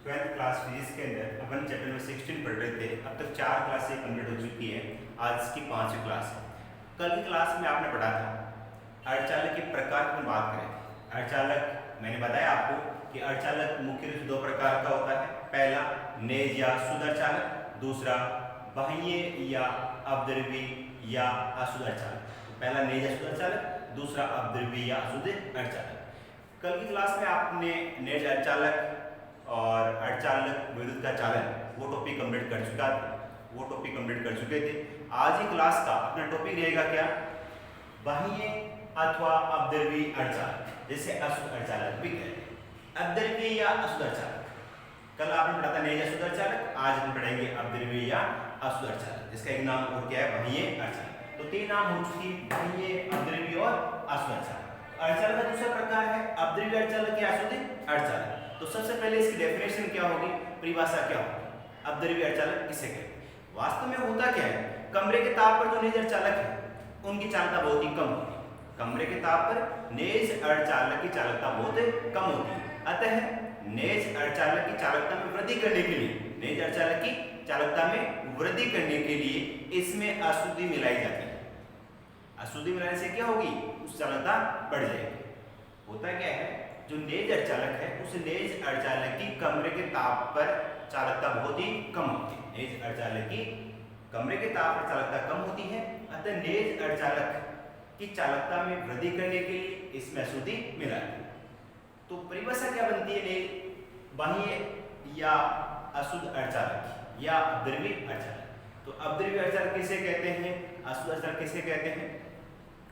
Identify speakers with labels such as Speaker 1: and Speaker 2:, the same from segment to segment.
Speaker 1: Twelfth class physics के अंदर अपन chapter number 16 पढ़ रहे थे। अब तक 4 क्लासें कंप्लीट हो चुकी है, आज इसकी 5वीं क्लास है। कल की क्लास में आपने पढ़ा था अर्धचालक के प्रकार की बात करें थे। अर्धचालक मैंने बताया आपको कि अर्धचालक मुख्य रूप से 2 प्रकार का होता है। पहला नेज या शुद्ध अर्धचालक, दूसरा बाह्य या अपद्रव्य या अशुद्ध अर्धचालक। तो पहला नेज या शुद्ध अर्धचालक, दूसरा अपद्रव्य या अशुद्ध अर्धचालक। कल की क्लास में आपने नेज अर्धचालक और अर्धचालक विद्युत का चालन वो टॉपिक कंप्लीट कर चुके थे। आज की क्लास का अपना टॉपिक रहेगा क्या, बाह्य अथवा अपद्रव्य अर्धचालक, जैसे अशुद्ध अर्धचालक भी कहते हैं, अपद्रव्य या अशुद्ध अर्धचालक। कल आपने पढ़ा था नेज या शुद्ध अर्धचालक, आज हम पढ़ेंगे अपद्रव्य या अशुद्ध अर्धचालक, जिसका एक नाम और क्या है, बाह्य अर्धचालक। तो 3 नाम हो चुकी, बाह्य, अपद्रव्य और अशुद्ध अर्धचालक। अर्धचालक का दूसरा प्रकार है अपद्रव्य अर्धचालक या अशुद्ध अर्धचालक। तो सबसे पहले इसकी डेफिनेशन क्या होगी, परिभाषा क्या होगी, अपद्रव्य अर्धचालक किसे कहते हैं। वास्तव में होता क्या है, कमरे के ताप पर जो नेज अर्धचालक है उनकी चालकता बहुत ही कम होती है। कमरे के ताप पर नेज अर्धचालक की चालकता बहुत कम होती है। अतः नेज अर्धचालक की चालकता में वृद्धि करने के लिए, नेज अर्धचालक की चालकता में वृद्धि करने के लिए इसमें अशुद्धि मिलाई जाती है। अशुद्धि मिलाने से क्या होगी, उस चालकता बढ़ जाएगी। होता क्या है, जो नेज अर्धचालक है उस नेज अर्धचालक की कमरे के ताप पर चालकता बहुत ही कम होती है। नेज अर्धचालक की कमरे के ताप पर चालकता कम होती है। अतः नेज अर्धचालक की चालकता में वृद्धि करने के लिए इसमें अशुद्धि मिलाती है। तो परिभाषा क्या बनती है, नेज बाह्य या अशुद्ध अर्धचालक या अपद्रव्य अर्धचालक। तो अपद्रव्य अर्धचालक किसे कहते हैं, अशुद्ध अर्धचालक किसे कहते हैं।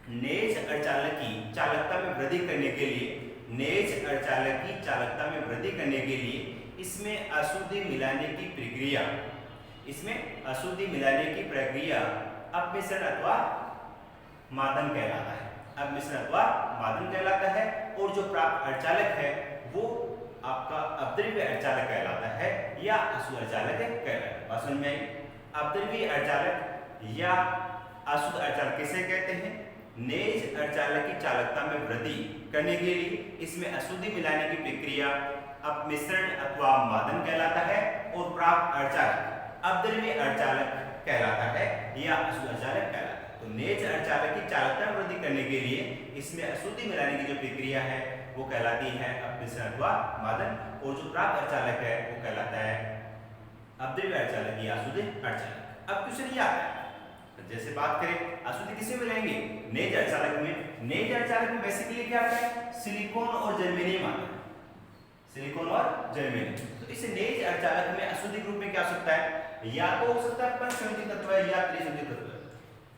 Speaker 1: नेज अर्धचालक की चालकता में वृद्धि करने के लिए, नेज अर्धचालक की चालकता में वृद्धि करने के लिए इसमें अशुद्धि मिलाने की प्रक्रिया, इसमें अशुद्धि मिलाने की प्रक्रिया अपमिश्रण अथवा मादन कहलाता है। अपमिश्रण अथवा मादन कहलाता है। और जो प्राप्त अर्धचालक है वो आपका अपद्रव्य अर्धचालक कहलाता है या अशुद्ध अर्धचालक कहलाता है। बात समझ में आई। अपद्रव्य अर्धचालक या अशुद्ध अर्धचालक किसे कहते हैं, नेज अर्धचालक की चालकता में वृद्धि करने के लिए इसमें अशुद्धि मिलाने की प्रक्रिया अपमिश्रण अथवा मादन कहलाता है। और प्राप्त अर्धचालक अपद्रव्य अर्धचालक कहलाता है या अशुद्ध अर्धचालक कहलाता है। तो नेज अर्धचालक की चालकता में वृद्धि करने के लिए इसमें अशुद्धि मिलाने की जो प्रक्रिया है वो कहलाती है अपमिश्रण अथवा मादन। और जो प्राप्त अर्धचालक है वो कहलाता है अपद्रव्य अर्धचालक या अशुद्ध अर्धचालक। अब क्वेश्चन ये आता है, जैसे बात करें अशुद्धि किसे मिलाएंगे, नेज अर्धचालक में। नेज अर्धचालक में बेसिकली क्या आता है, सिलिकॉन और जर्मेनियम आता है, सिलिकॉन और जर्मेनियम। तो इस नेज अर्धचालक में अशुद्धि के रूप में क्या हो सकता है, या तो हो सकता है पंचसंयोजक तत्व है या त्रिसंयोजक तत्व है।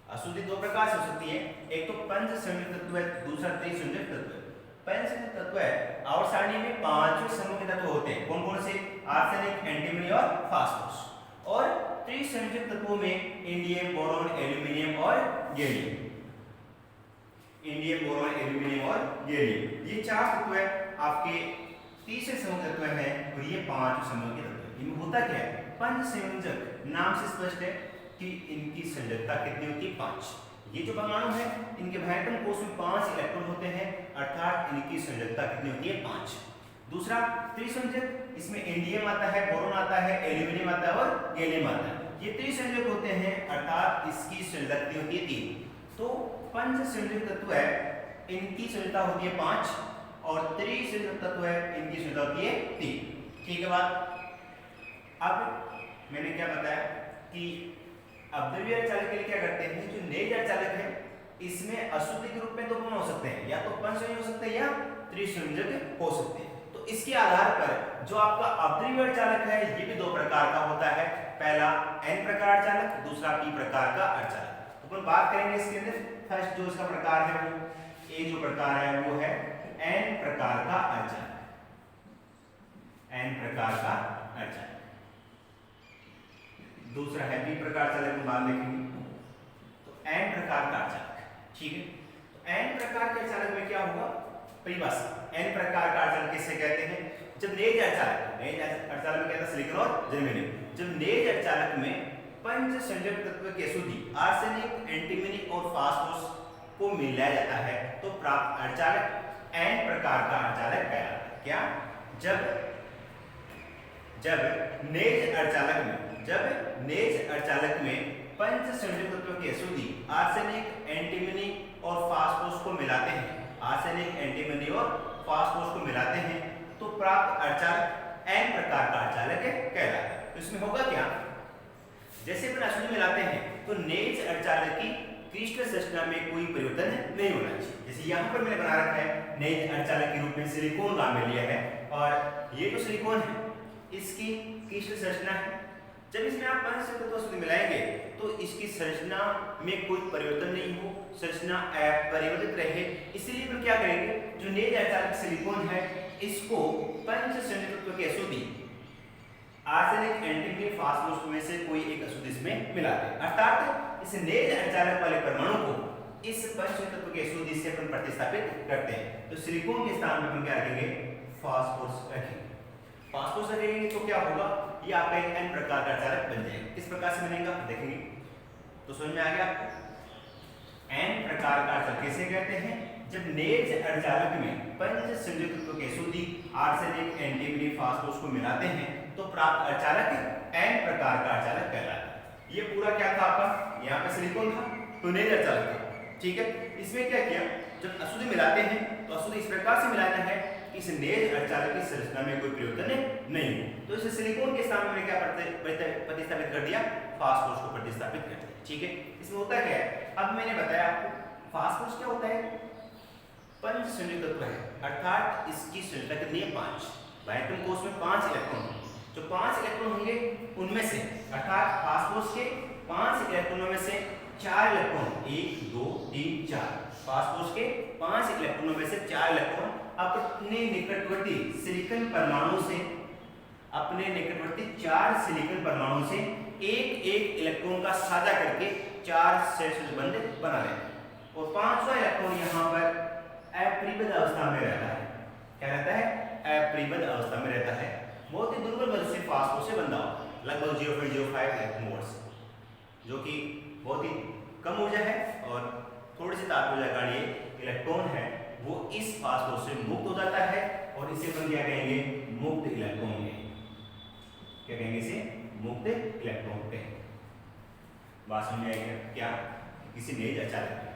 Speaker 1: अशुद्धि 2 प्रकार से हो सकती है, एक तो पंचसंयोजक तत्व है, दूसरा त्रिसंयोजक तत्व है। पंचसंयोजक तत्व है आवर्त सारणी में 5 समूह तत्व होते हैं। कौन कौन से, आर्सेनिक, एंटीमनी और फास्फोरस। और त्रिसंयोजक तत्वों में इंडियम, बोरॉन, एल्यूमिनियम और गैलियम। इंडियम, बोरॉन, एल्यूमिनियम और गैलियम, ये 4 तत्व है आपके तीसरे समूह तत्व है। और ये 5 समूह के तत्व है। इनमें होता क्या है, पंचसंयोजक नाम से स्पष्ट है कि इनकी संयोजकता कितनी होती है, 5। ये जो परमाणु है इनके भाइटम कोष में 5 इलेक्ट्रॉन होते हैं, अर्थात इनकी संयोजकता कितनी होती है, 5। दूसरा त्रिसंयोजक, इसमें इंडियम आता है, बोरॉन आता है, एल्यूमिनियम आता है और गैलियम आता है। ये त्रिसंयोजक होते हैं, अर्थात इसकी संयोजकता होती है 3। तो पंचसंयोजक तत्व है इनकी संयोजकता होती है 5 और त्रिसंयोजक तत्व है इनकी संयोजकता होती है 3। ठीक है बात। अब मैंने क्या बताया कि अपद्रव्य अर्धचालक के लिए क्या करते हैं, जो नेज अर्धचालक है इसमें अशुद्धि के रूप में 2 हो सकते हैं, या तो पंचसंयोजक हो सकते हैं या त्रिसंयोजक हो सकते हैं। तो इसके आधार पर जो आपका अपद्रव्य अर्धचालक है ये भी 2 प्रकार का होता है। पहला n प्रकार अर्धचालक, दूसरा p प्रकार का अर्धचालक। तो अपन बात करेंगे इसके अंदर। फर्स्ट जो इसका प्रकार है वो a जो प्रकार है वो है n प्रकार का अर्धचालक, n प्रकार का अर्धचालक। दूसरा है p प्रकार अर्धचालक, हम बाद देखेंगे। तो n प्रकार का अर्धचालक, ठीक है। तो n प्रकार के अर्धचालक में क्या होगा, परिभाषा, n प्रकार का अर्धचालक किसे कहते हैं, जब नेज अर्धचालक, नेज अर्धचालक में क्या था, सिलिकॉन और जर्मेनियम। जब नेज अर्धचालक में पंचसंयोजक तत्व की अशुद्धि आर्सेनिक, एंटीमनी और फास्फोरस को मिलाया जाता है तो प्राप्त अर्धचालक n प्रकार का अर्धचालक कहलाता है। क्या, जब जब नेज अर्धचालक में पंच संयोजक तत्वों की अशुद्धि आर्सेनिक, एंटीमनी और फास्फोरस को मिलाते हैं, तो प्राप्त अर्धचालक एन प्रकार का अर्धचालक कहलाता है। तो इसमें होगा क्या, जैसे अपन अशुद्धि मिलाते हैं तो नेज अर्धचालक की क्रिस्टल संरचना में कोई परिवर्तन नहीं होना चाहिए। जैसे यहाँ पर मैंने बना रखा है नेज अर्धचालक के रूप में सिलिकॉन नाम लिया है, और ये जो सिलिकॉन है इसकी क्रिस्टल संरचना है। जब इसमें आप पंच संयोजक तत्व अशुद्धि मिलाएंगे तो इसकी संरचना में कोई परिवर्तन नहीं हो, संरचना अपरिवर्तित रहे, इसलिए हम क्या करेंगे, जो नेज अर्धचालक सिलिकॉन है इसको पंच संयोजक तत्व की अशुद्धि आर्सेनिक, एंटीमनी, फास्फोरस में से कोई एक अशुद्धि इसमें मिलाते हैं, अर्थात इस नेज अर्धचालक वाले परमाणु को इस पंच संयोजक तत्व की अशुद्धि से अपन प्रतिस्थापित करते हैं। तो सिलिकॉन के स्थान पर हम क्या रखेंगे, फास्फोरस रखेंगे। फास्फोरस रखेंगे तो क्या होगा, ये आपका एक एन प्रकार का अर्धचालक बन जाएगा। किस प्रकार से बनेगा देखेंगे तो समझ में आ गया आपको। एन प्रकार का अर्धचालक किसे कहते हैं, जब नेज अर्धचालक में पंच संयोजक तत्वों की अशुद्धि आर्सेनिक, एंटीमनी, फास्फोरस को मिलाते हैं तो प्राप्त अर्धचालक एन प्रकार का अर्धचालक कहलाता है। ये पूरा क्या था आपका, यहाँ पे सिलिकॉन था तो नेज अर्धचालक था, ठीक है। इसमें क्या किया, जब अशुद्धि मिलाते हैं तो अशुद्धि इस प्रकार से मिलाना है कि इस नेज अर्धचालक की संरचना में कोई परिवर्तन नहीं हो। तो इस सिलिकॉन के स्थान में क्या प्रतिस्थापित कर दिया, फास्फोरस को प्रतिस्थापित कर दिया, ठीक है। इसमें होता क्या है, अब मैंने बताया आपको फास्फोरस क्या होता है, पंच संयोजक तत्व है, अर्थात इसकी संरचना कितनी है, 5। वायटम कोष में 5 इलेक्ट्रॉन होंगे, जो 5 इलेक्ट्रॉन होंगे उनमें से अर्थात फास्फोरस के 5 इलेक्ट्रॉनों में से 4 इलेक्ट्रॉन, 1 2 3 4, फास्फोरस के 5 इलेक्ट्रॉनों में से 4 इलेक्ट्रॉन अपने निकटवर्ती सिलिकॉन परमाणु से, अपने निकटवर्ती 4 सिलिकॉन परमाणु से एक इलेक्ट्रॉन का साझा करके 4 सेल्स बंध बना लेते हैं, और 5वां इलेक्ट्रॉन यहाँ पर अपरिबद्ध अवस्था में रहता है। क्या रहता है, अपरिबद्ध अवस्था में रहता है, बहुत ही दुर्बल बल से फास्फोरस से बंधा हुआ, लगभग 0.05 इलेक्ट्रॉन वोल्ट, जो कि बहुत ही कम ऊर्जा है, और थोड़ी सी ताप ऊर्जा का ये इलेक्ट्रॉन है वो इस फास्फोरस से मुक्त हो जाता है, और इसे अपन क्या कहेंगे, मुक्त इलेक्ट्रॉन कहेंगे। क्या कहेंगे, इसे मुक्त इलेक्ट्रॉन कहेंगे। बात समझ आएगी क्या, किसी नेज अर्धचालक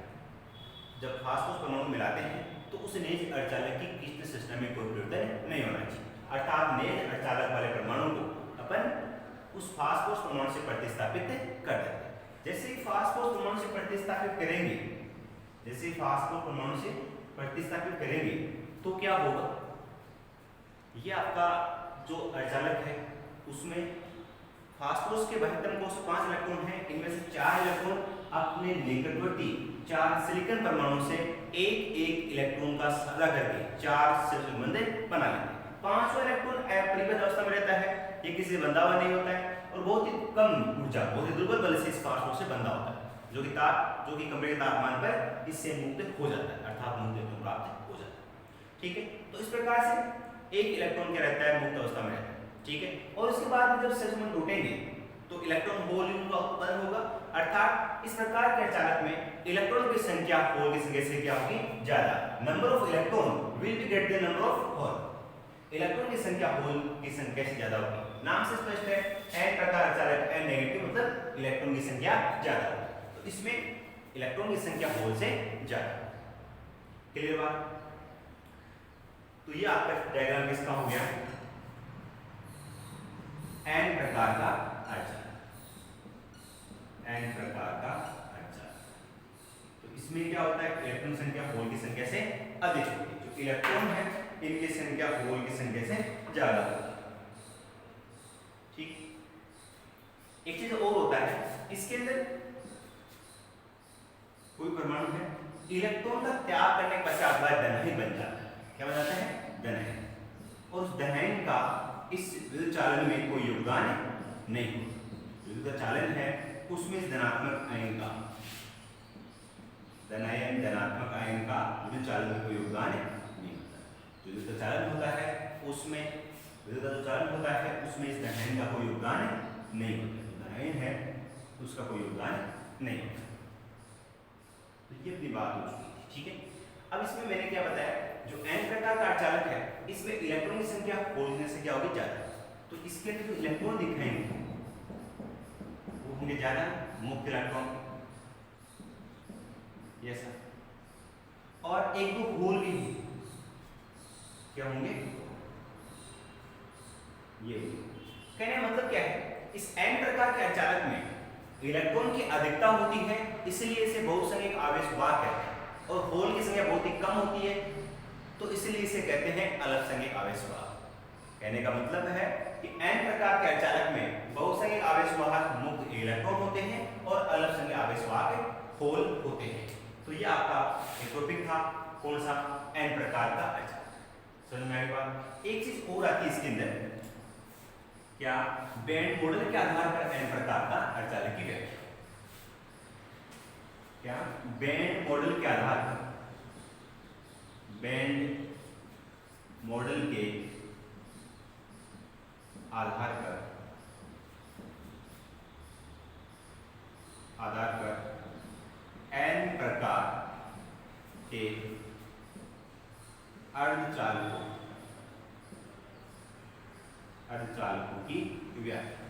Speaker 1: जब फास्फोरस परमाणु मिलाते हैं तो उस नेज अर्धचालक की क्रिस्टल संरचना में कोई परिवर्तन नहीं होना चाहिए, अर्थात नेज अर्धचालक वाले परमाणु को अपन उस फास्फोरस परमाणु से प्रतिस्थापित कर देते हैं। जैसे ही फास्फोरस परमाणु से प्रतिस्थापित करेंगे, तो क्या होगा, ये आपका जो अर्धचालक है उसमें फास्फोरस के महत्तम कोष 5 इलेक्ट्रॉन हैं, इनमें से 4 इलेक्ट्रॉन अपने निकटवर्ती 4 सिलिकॉन परमाणु से एक इलेक्ट्रॉन का साझा करके 4 सेल्स बंधे बना लेते हैं। 5वां इलेक्ट्रॉन अपरिबद्ध अवस्था में रहता है, ये किसी से बंधा हुआ नहीं होता है, और बहुत ही कम ऊर्जा, बहुत ही दुर्बल बल से इस फास्फोरस से बंधा होता है, जो कि कमरे के तापमान पर इससे मुक्त हो जाता है, अर्थात मुक्त इलेक्ट्रॉन प्राप्त हो जाता है, ठीक है। तो इस प्रकार से एक इलेक्ट्रॉन क्या रहता है, मुक्त अवस्था में रहता है, ठीक है। और उसके बाद जब सेल्स में टूटेंगे तो इलेक्ट्रॉन होल का उत्पन्न होगा, अर्थात इस प्रकार के अर्धचालक में इलेक्ट्रॉन की संख्या होल की संख्या से क्या होगी, ज्यादा। Number of electron will be greater than number of hole, electron की संख्या होल की संख्या से ज्यादा होगी। नाम से स्पष्ट है, एन प्रकार अर्धचालक, एन नेगेटिव मतलब इलेक्ट्रॉन की संख्या ज्यादा होगी, तो इसमें इलेक्ट्रॉन की संख्या होल से ज्यादा। क्लियर बात। तो ये आपका डायग्राम किसका हो गया, एन प्रकार का अर्धचालक, एन प्रकार का अर्धचालक। तो इसमें क्या होता है, इलेक्ट्रॉन संख्या होल की संख्या से अधिक होगी, जो इलेक्ट्रॉन है इनकी संख्या होल की संख्या से ज्यादा होगी, ठीक। एक चीज और होता है, इसके अंदर कोई परमाणु है, इलेक्ट्रॉन का त्याग करने के पश्चात वह धनायन बन जाता है। क्या बन जाता है, धनायन, और उस धनायन का इस विद्युत चालन में कोई योगदान नहीं होता। विद्युत चालन है उसमें इस धनात्मक आयन का, धनात्मक आयन का विद्युत चालन में कोई योगदान नहीं होता। जो विद्युत चालन होता है उसमें, विद्युत जो चालन होता है उसमें इस धनायन का कोई योगदान नहीं होता, धनायन है उसका कोई योगदान नहीं होता। तो ये अपनी बात हो चुकी थी, ठीक है। अब इसमें मैंने क्या बताया, जो एन प्रकार का अर्धचालक है इसमें इलेक्ट्रॉन की संख्या होल की संख्या होगी ज्यादा, तो इसके अंदर जो इलेक्ट्रॉन दिखाएंगे वो होंगे ज्यादा मुक्त इलेक्ट्रॉन, ये सर। और एक दो होल भी क्या होंगे, ये कहने का मतलब क्या है, इस n प्रकार के अर्धचालक में इलेक्ट्रॉन की अधिकता होती है, इसलिए इसे बहुसंख्यक आवेश वाहक कहते हैं, और होल की संख्या बहुत ही कम होती है, तो इसलिए इसे कहते हैं अल्पसंख्यक आवेश वाहक। कहने का मतलब है कि n प्रकार के अर्धचालक में बहुसंख्यक आवेश वाहक मुक्त इलेक्ट्रॉन होते हैं और अल्पसंख्यक आवेश वाहक होल होते हैं। तो ये आपका एक टॉपिक था, कौन सा, n प्रकार का अर्धचालक। समझ में आई बात। एक चीज और आती है इसके अंदर, क्या, बैंड मॉडल के आधार पर n प्रकार का अर्धचालक की व्याख्या। क्या, बैंड मॉडल के आधार पर, बैंड मॉडल के आधार पर n प्रकार के अर्धचालकों की व्याख्या।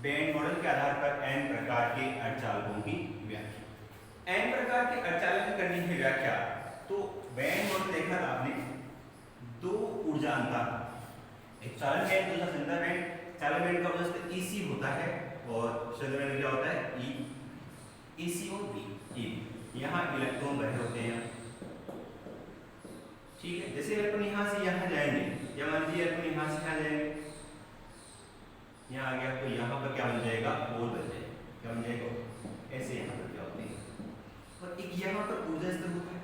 Speaker 1: बैंड मॉडल के आधार पर n प्रकार के अर्धचालकों की व्याख्या। n प्रकार के अर्धचालक की करनी है व्याख्या, तो बैंड मॉडल देखा था आपने, दो ऊर्जा अंतर, एक चालन बैंड, दूसरा संदर्भ बैंड। चालन बैंड का वजन EC होता है और संदर्भ बैंड क्या होता है, E, EC और B, E। यहाँ इलेक्ट्रॉन बहे होते हैं, ठीक है। जैसे इलेक्ट्रॉन यहाँ से यहाँ जाएंगे, या मान लीजिए इलेक्ट्रॉन यहाँ से यहाँ जाएंगे, यहाँ आ गया, तो यहाँ पर क्या बन जाएगा, होल बन जाएगा, क्या बन जाएगा, ऐसे यहाँ पर क्या होते हैं। और एक यहाँ पर ऊर्जा स्तर होता है,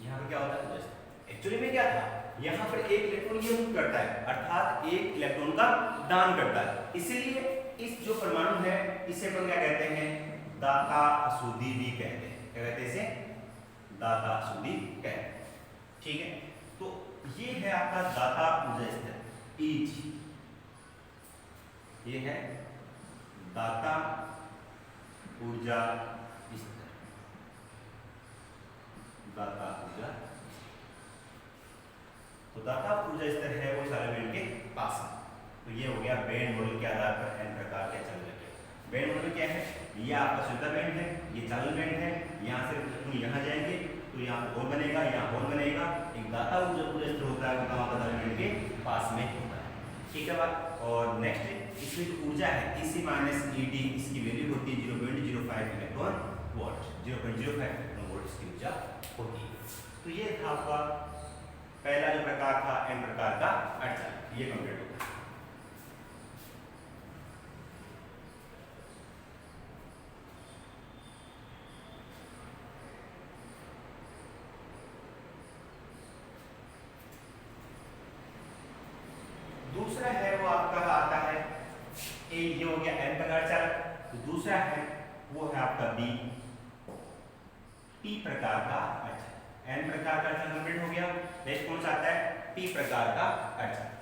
Speaker 1: यहाँ पर क्या होता है, ऊर्जा स्तर। एक्चुअली में क्या था, यहाँ पर एक इलेक्ट्रॉन ये मूव करता है, अर्थात एक इलेक्ट्रॉन का दान करता है, इसीलिए इस जो परमाणु है इसे अपन क्या कहते हैं, दाता अशुद्धि भी कहते हैं। क्या कहते हैं इसे, दाता अशुद्धि कहते हैं, ठीक है। तो ये है आपका दाता ऊर्जा स्तर EG, ये है दाता ऊर्जा स्तर, दाता ऊर्जा। तो दाता ऊर्जा स्तर है वो चालन बैंड के पास है। तो ये हो गया बैंड मॉडल के आधार पर n प्रकार के अर्धचालक। बैंड मॉडल क्या है, ये आपका शुद्ध बैंड है, ये चालन बैंड है, यहाँ से तुम यहाँ जाएंगे तो यहाँ होल बनेगा, यहाँ होल बनेगा। एक दाता ऊर्जा स्तर होता है वो कहाँ पर, चालन बैंड के पास में होता है, ठीक है बात। और नेक्स्ट इसमें जो ऊर्जा है EC माइनस ED, इसकी वैल्यू होती है 0.05 इलेक्ट्रॉन वोल्ट, 0.05 इलेक्ट्रॉन वोल्ट इसकी ऊर्जा होती है। तो ये था आपका पहला जो प्रकार था n प्रकार का अर्धचालक, ये कंप्लीट होता है। दूसरा है वो आपका आता है, ये हो गया n प्रकार चालक। तो दूसरा है वो है आपका P प्रकार का अर्धचालक। n प्रकार का अर्धचालक कंप्लीट हो गया। नेक्स्ट कौन सा आता है, P प्रकार का अर्धचालक।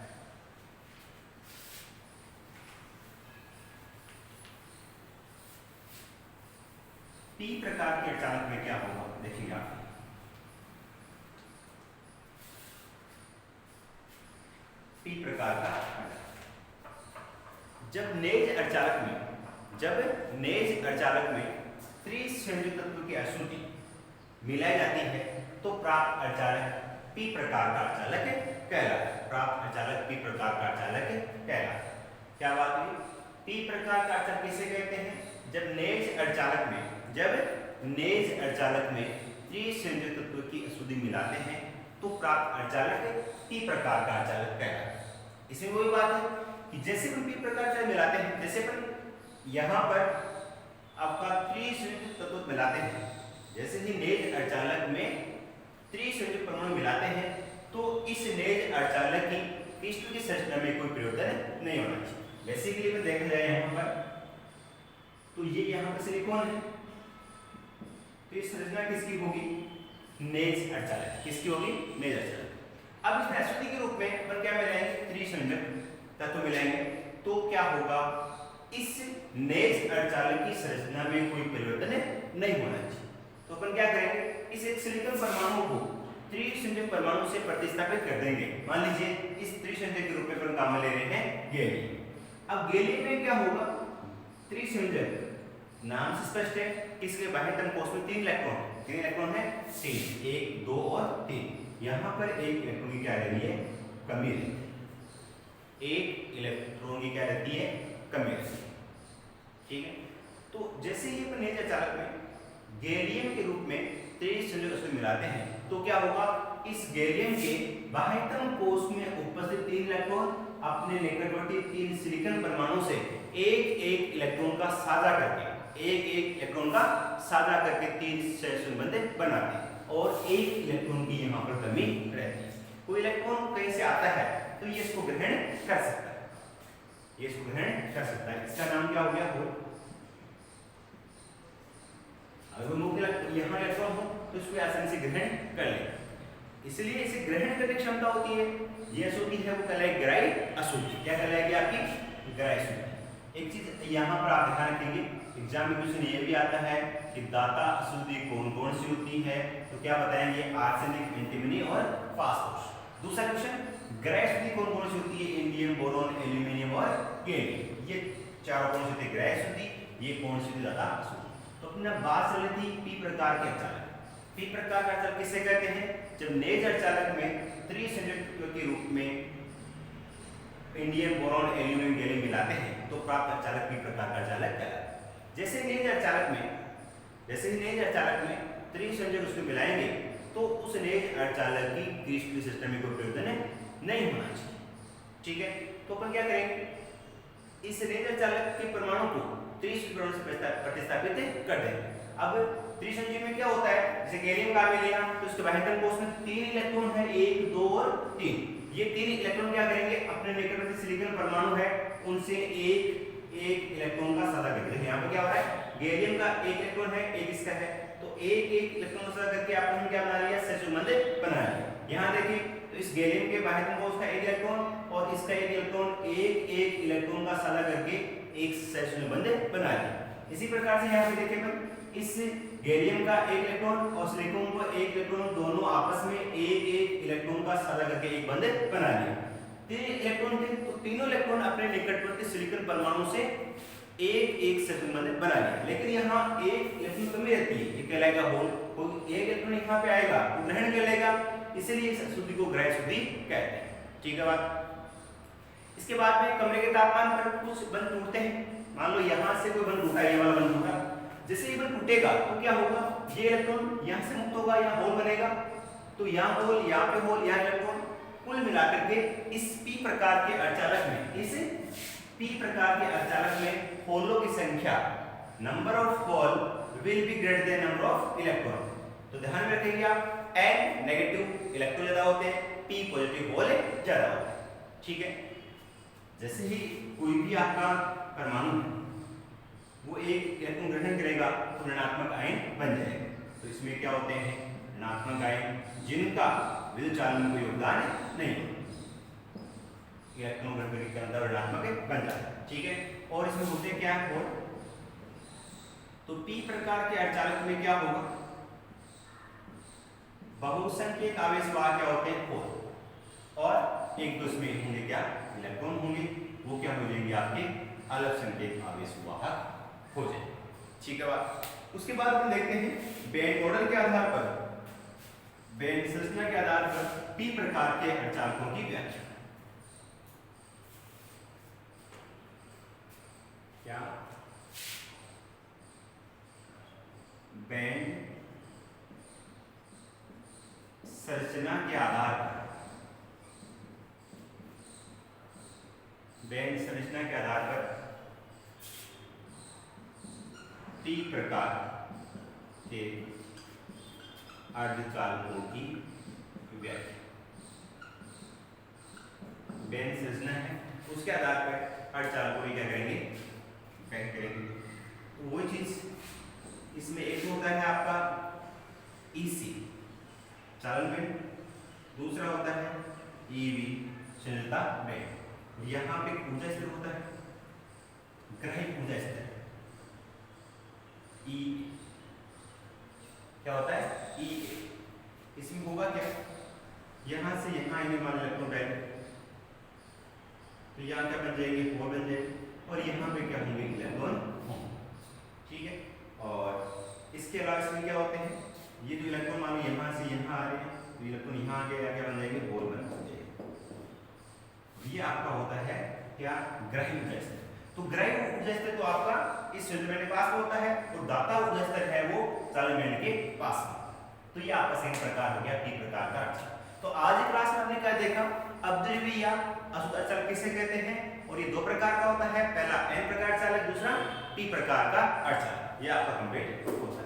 Speaker 1: P प्रकार के अर्धचालक में क्या होगा, देखिए आप, P प्रकार का जब नेज अर्धचालक में त्रिसंयुजक तत्व की अशुद्धि मिलाई जाती है तो प्राप्त अर्धचालक P प्रकार का अर्धचालक कहलाता है। प्राप्त अर्धचालक P प्रकार का अर्धचालक कहलाता है। क्या बात हुई, P प्रकार का अर्धचालक किसे कहते हैं, जब नेज अर्धचालक में त्रिसंयुजक तत्व की अशुद्धि मिलाते हैं तो प्राप्त अर्धचालक P प्रकार का अर्धचालक कहलाता है। इसमें वही बात है कि जैसे हम P प्रकार से मिलाते हैं, जैसे अपन यहाँ पर आपका त्रिसंयुजक तत्व मिलाते हैं, जैसे ही नेज अर्धचालक में त्रिसंयुजक परमाणु मिलाते हैं तो इस नेज अर्धचालक की क्रिस्टल की संरचना में कोई परिवर्तन नहीं होना चाहिए। बेसिकली में देखा जाए यहाँ पर, तो ये यहाँ पर सिलिकॉन है, तो इस संरचना किसकी होगी, नेज अर्धचालक, किसकी होगी, नेज अर्धचालक। अब इस अशुद्धि के रूप में अपन क्या मिलाएंगे, त्रिसंयुजक तत्व मिलाएंगे, तो क्या होगा, इस नेज अर्धचालक की संरचना में कोई परिवर्तन नहीं होना चाहिए। तो अपन क्या करेंगे, इस एक सिलिकॉन परमाणु को त्रिसंयोजक परमाणु से प्रतिस्थापित कर देंगे। मान लीजिए इस त्रिसंयोजक के रूप में अपन काम में ले रहे हैं गैलियम। अब गैलियम में क्या होगा, त्रिसंयोजक, नाम से स्पष्ट है कि इसके बाह्यतम कोश में 3 इलेक्ट्रॉन है। कितने इलेक्ट्रॉन है? 3, 1, 2 और 3। यहाँ पर एक इलेक्ट्रॉन की क्या रहती है? कमी रहती है। एक इलेक्ट्रॉन की क्या रहती है? कमी रहती है। ठीक है, तो जैसे ही अपन नेत्र चालक में गैलियम के रूप में त्रिसंयोजक उसको मिलाते हैं तो क्या होगा, इस गैलियम के बाह्यतम कोश में उपस्थित 3 इलेक्ट्रॉन अपने निकटवर्ती 3 सिलिकॉन परमाणु से एक एक इलेक्ट्रॉन का साझा करके 3 सहसंबंध बनाते हैं और एक इलेक्ट्रॉन की यहाँ पर कमी रहती है। कोई इलेक्ट्रॉन कहीं से आता है तो ये इसको ग्रहण कर सकता है, ये इसको ग्रहण कर सकता है। इसका नाम क्या हो गया? होल। अगर वो मुख्य यहाँ इलेक्ट्रॉन हो तो इसको आसानी से ग्रहण कर ले, इसलिए इसे ग्रहण करने की क्षमता होती है। ये अशुद्धि है वो कहलाएगी ग्राही अशुद्धि। क्या कहलाएगी? आपकी ग्राही अशुद्धि। एक चीज यहाँ पर आप ध्यान रखेंगे, एग्जाम में क्वेश्चन ये भी आता है कि दाता अशुद्धि कौन कौन सी होती है, तो क्या बताएंगे? आर्सेनिक, एंटीमनी और फास्फोरस। दूसरा क्वेश्चन, ग्राही अशुद्धि कौन कौन सी होती है? इंडियम, बोरॉन, एल्यूमिनियम और गैलियम। ये चारों कौन सी होती है? ग्राही अशुद्धि। ये कौन सी दाता अशुद्धि? तो अपना बात चल रही थी पी प्रकार के अर्धचालक। पी प्रकार का अर्धचालक किसे कहते हैं? जब नेज अर्धचालक में त्रिसंयोजक के रूप में इंडियम, बोरॉन, एल्यूमिनियम, गैलियम मिलाते हैं तो प्राप्त अर्धचालक पी प्रकार का अर्धचालक कहलाता है। जैसे ही नेज अर्धचालक में त्रिसंयोजक उसको मिलाएंगे तो उस नेज अर्धचालक की क्रिस्टल सिस्टम में कोई परिवर्तन नहीं होना चाहिए। ठीक है, तो अपन क्या करेंगे, इस नेज अर्धचालक के परमाणु को त्रिसंयोजक से प्रतिस्थापित कर देंगे। अब त्रिसंयोजक में क्या होता है, जैसे गैलियम का लिया तो उसके बाह्यतम कोश में 3 इलेक्ट्रॉन है, 1, 2 और 3। ये 3 इलेक्ट्रॉन क्या करेंगे, अपने निकटवर्ती सिलिकॉन परमाणु है उनसे एक इलेक्ट्रॉन का साझा करेंगे। यहाँ पर क्या हो रहा है, गैलियम का 1 इलेक्ट्रॉन है, 1 इसका है, तो एक इलेक्ट्रॉन साझा करके आपने क्या बना लिया? सहसंबंध बना लिया। यहाँ देखिए तो इस गैलियम के बाह्यतम कोश का 1 इलेक्ट्रॉन और इसका 1 इलेक्ट्रॉन एक इलेक्ट्रॉन का साझा करके एक सहसंबंध बना लिया। इसी प्रकार से यहाँ पे देखिए अपन इस गैलियम का 1 इलेक्ट्रॉन और सिलिकॉन को 1 इलेक्ट्रॉन दोनों आपस में एक इलेक्ट्रॉन का साझा करके एक बंध बना लिया। 3 इलेक्ट्रॉन थे तो तीनों इलेक्ट्रॉन अपने निकटवर्ती सिलिकॉन परमाणु से एक सहसंबंध बना लिया। लेकिन यहाँ एक इलेक्ट्रॉन कमी रहती है, ये कहलाएगा होल। कोई एक इलेक्ट्रॉन यहाँ पे आएगा तो ग्रहण कर लेगा, इसीलिए इस अशुद्धि को ग्राही अशुद्धि कहते हैं। ठीक है बात। इसके बाद में कमरे के तापमान पर कुछ बंध टूटते हैं। मान लो यहाँ से कोई बंध टूटा, ये वाला बंध टूटा, जैसे ये बंध टूटेगा तो क्या होगा, ये इलेक्ट्रॉन यहाँ से मुक्त होगा, यहाँ होल बनेगा, तो यहाँ होल, यहाँ पे होल, यहाँ इलेक्ट्रॉन, कुल मिलाकर के इस पी प्रकार के अर्धचालक में, इस पी प्रकार के अर्धचालक में होलों की संख्या, number of hole will be greater than number of electron. तो ध्यान में रखेंगे आप, एन नेगेटिव इलेक्ट्रॉन ज्यादा होते हैं, पी पॉजिटिव होल ज्यादा होते हैं। ठीक है, जैसे ही कोई भी आपका परमाणु है वो एक इलेक्ट्रॉन ग्रहण करेगा तो ऋणात्मक आयन बन जाएगा। तो इसमें क्या होते हैं, ऋणात्मक आयन जिनका विद्युत चालन में कोई योगदान नहीं होता, इलेक्ट्रॉन ग्रहण करने के अंदर ऋणात्मक बन जाता है। ठीक है, और इसमें होते क्या है होल। तो पी प्रकार के अर्धचालक में क्या होगा, बहुसंख्यक आवेश वाहक क्या होते हैं, होल, और एक तो इसमें होंगे क्या, इलेक्ट्रॉन होंगे, वो क्या हो जाएंगे आपके अलग संख्यक आवेश वाहक हो जाए। ठीक है बात। उसके बाद हम देखते हैं बैंड मॉडल के आधार पर, बैंड संरचना के आधार पर पी प्रकार के अर्धचालकों की व्याख्या। क्या बैंड संरचना के आधार पर, बैंड संरचना के आधार पर पी प्रकार के अर्धचालकों की व्याख्या। बैंड संरचना है, उसके आधार पर अर्धचालकों की क्या करेंगे, व्याख्या करेंगे। तो वो चीज इसमें एक होता है आपका ईसी चालन बैंड, दूसरा होता है ईवी संयोजकता बैंड। यहाँ पे ऊर्जा स्तर होता है, ग्राही ऊर्जा स्तर, ई क्या होता है ई ए। इसमें होगा क्या, यहाँ से यहाँ आएंगे मान इलेक्ट्रॉन डायरेक्ट, तो यहाँ क्या बन जाएंगे, होल बन जाएंगे, और यहाँ पे क्या होंगे, इलेक्ट्रॉन होंगे। ठीक है, और इसके अलावा इसमें क्या होते हैं, ये जो इलेक्ट्रॉन मान लो यहाँ से यहाँ आ रहे हैं, तो इलेक्ट्रॉन यहाँ आ गया, क्या बन जाएंगे, होल बन जाएंगे। ये आपका होता है क्या, ग्राही ऊर्जा स्तर। तो ग्राही ऊर्जा स्तर तो आपका इस फिल्टर के पास होता है, और दाता ऊर्जा स्तर है वो चालन बैंड के पास में। तो ये आपका सेकंड प्रकार हो गया, पी प्रकार का अड़चन। तो आज की क्लास में हमने क्या देखा, अब्जर्वी या अशुद्ध अड़चन किसे कहते हैं, और ये दो प्रकार का होता है, पहला एन प्रकार चालक, दूसरा पी प्रकार का अड़चन। ये आपका कंप्लीट होता है।